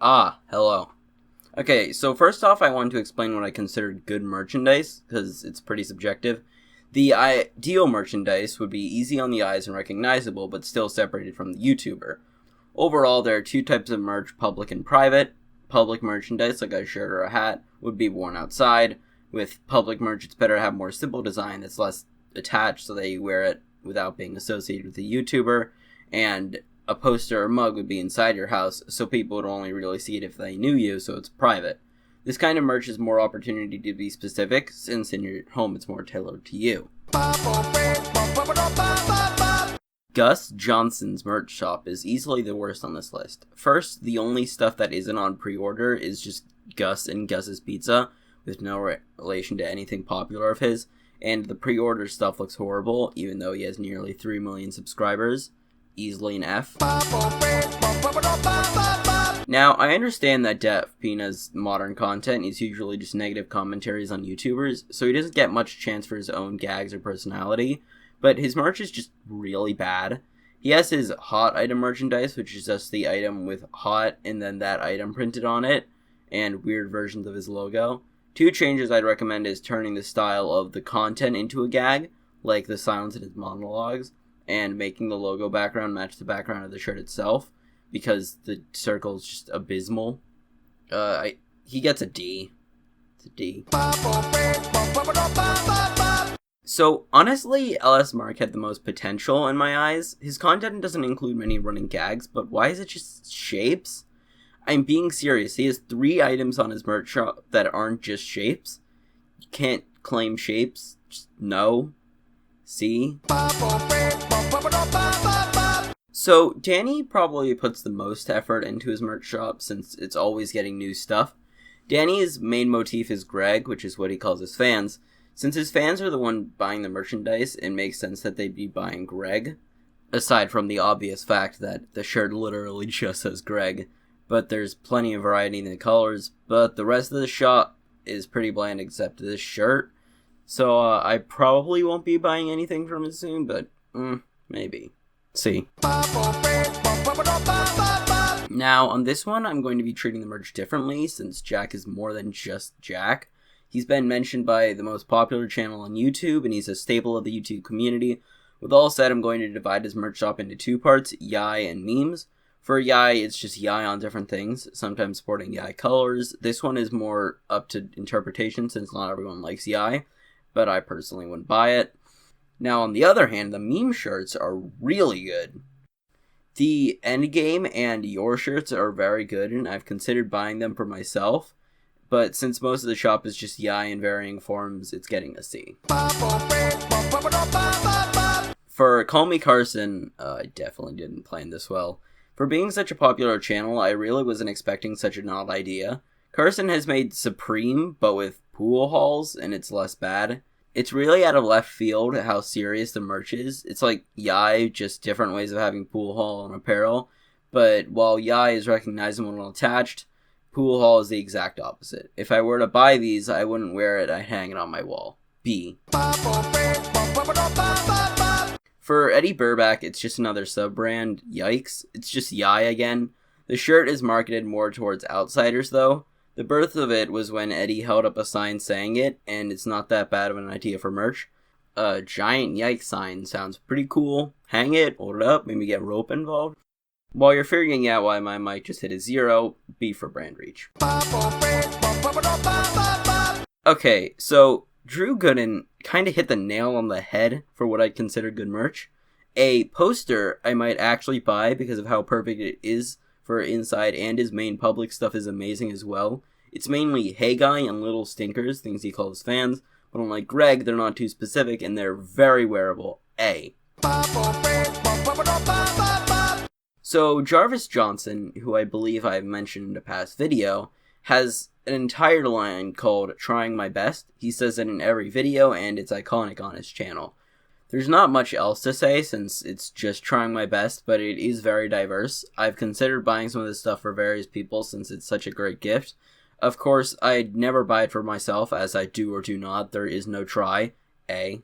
Hello. Okay, so first off, I want to explain what I consider good merchandise, because it's pretty subjective. The ideal merchandise would be easy on the eyes and recognizable, but still separated from the YouTuber. Overall, there are two types of merch, public and private. Public merchandise, like a shirt or a hat, would be worn outside. With public merch, it's better to have more simple design that's less attached so that you wear it without being associated with the YouTuber. And a poster or mug would be inside your house, so people would only really see it if they knew you, so it's private. This kind of merch is more opportunity to be specific, since in your home it's more tailored to you. Gus Johnson's merch shop is easily the worst on this list. First, the only stuff that isn't on pre-order is just Gus and Gus's Pizza, with no relation to anything popular of his, and the pre-order stuff looks horrible, even though he has nearly 3 million subscribers. Easily an F. Now, I understand that DaftPina's modern content is usually just negative commentaries on YouTubers, so he doesn't get much chance for his own gags or personality, but his merch is just really bad. He has his hot item merchandise, which is just the item with hot and then that item printed on it, and weird versions of his logo. Two changes I'd recommend is turning the style of the content into a gag, like the silence in his monologues, and making the logo background match the background of the shirt itself, because the circle is just abysmal. He gets a D. It's a D. So, honestly, LS Mark had the most potential in my eyes. His content doesn't include many running gags, but why is it just shapes? I'm being serious. He has 3 items on his merch shop that aren't just shapes. You can't claim shapes. Just no. See? So, Danny probably puts the most effort into his merch shop since it's always getting new stuff. Danny's main motif is Greg, which is what he calls his fans. Since his fans are the one buying the merchandise, it makes sense that they'd be buying Greg. Aside from the obvious fact that the shirt literally just says Greg. But there's plenty of variety in the colors, but the rest of the shop is pretty bland except this shirt. So, I probably won't be buying anything from it soon, but, maybe. See. Now, on this one, I'm going to be treating the merch differently, since Jack is more than just Jack. He's been mentioned by the most popular channel on YouTube, and he's a staple of the YouTube community. With all said, I'm going to divide his merch shop into 2 parts, Yai and memes. For Yai, it's just Yai on different things, sometimes sporting Yai colors. This one is more up to interpretation, since not everyone likes Yai, but I personally wouldn't buy it. Now, on the other hand, the meme shirts are really good. The Endgame and Your shirts are very good, and I've considered buying them for myself, but since most of the shop is just Yai in varying forms, it's getting a C. For CallMeCarson, I definitely didn't plan this well. For being such a popular channel, I really wasn't expecting such an odd idea. Carson has made Supreme, but with pool halls, and it's less bad. It's really out of left field how serious the merch is. It's like Yai, just different ways of having pool hall and apparel. But while Yai is recognizable when attached, pool hall is the exact opposite. If I were to buy these, I wouldn't wear it, I'd hang it on my wall. B. For Eddy Burback, it's just another sub-brand. Yikes. It's just Yai again. The shirt is marketed more towards outsiders, though. The birth of it was when Eddie held up a sign saying it, and it's not that bad of an idea for merch. A giant yikes sign sounds pretty cool. Hang it, hold it up, maybe get rope involved. While you're figuring out why my mic just hit a 0, B for brand reach. Okay, so Drew Gooden kinda hit the nail on the head for what I'd consider good merch. A poster I might actually buy because of how perfect it is for inside, and his main public stuff is amazing as well. It's mainly Hey Guy and Little Stinkers, things he calls fans, but unlike Greg, they're not too specific and they're very wearable. A. So Jarvis Johnson, who I believe I've mentioned in a past video, has an entire line called Trying My Best. He says it in every video, and it's iconic on his channel. There's not much else to say since it's just trying my best, but it is very diverse. I've considered buying some of this stuff for various people since it's such a great gift. Of course, I'd never buy it for myself, as I do or do not. There is no try. A.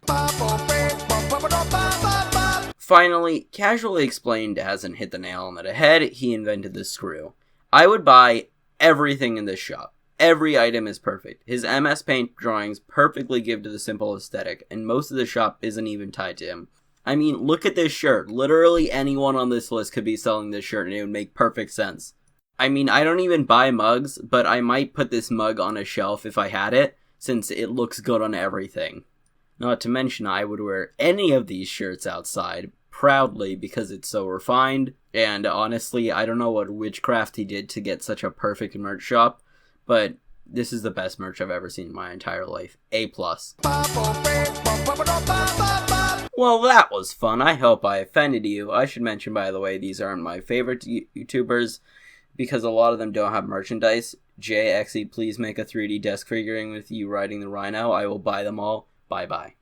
Finally, Casually Explained hasn't hit the nail on the head. He invented the screw. I would buy everything in this shop. Every item is perfect. His MS Paint drawings perfectly give to the simple aesthetic, and most of the shop isn't even tied to him. I mean, look at this shirt. Literally anyone on this list could be selling this shirt and it would make perfect sense. I mean, I don't even buy mugs, but I might put this mug on a shelf if I had it, since it looks good on everything. Not to mention, I would wear any of these shirts outside proudly because it's so refined, and honestly, I don't know what witchcraft he did to get such a perfect merch shop, but this is the best merch I've ever seen in my entire life. A+. Well, that was fun. I hope I offended you. I should mention, by the way, these aren't my favorite YouTubers, because a lot of them don't have merchandise. JXE, please make a 3D desk figuring with you riding the rhino. I will buy them all. Bye-bye.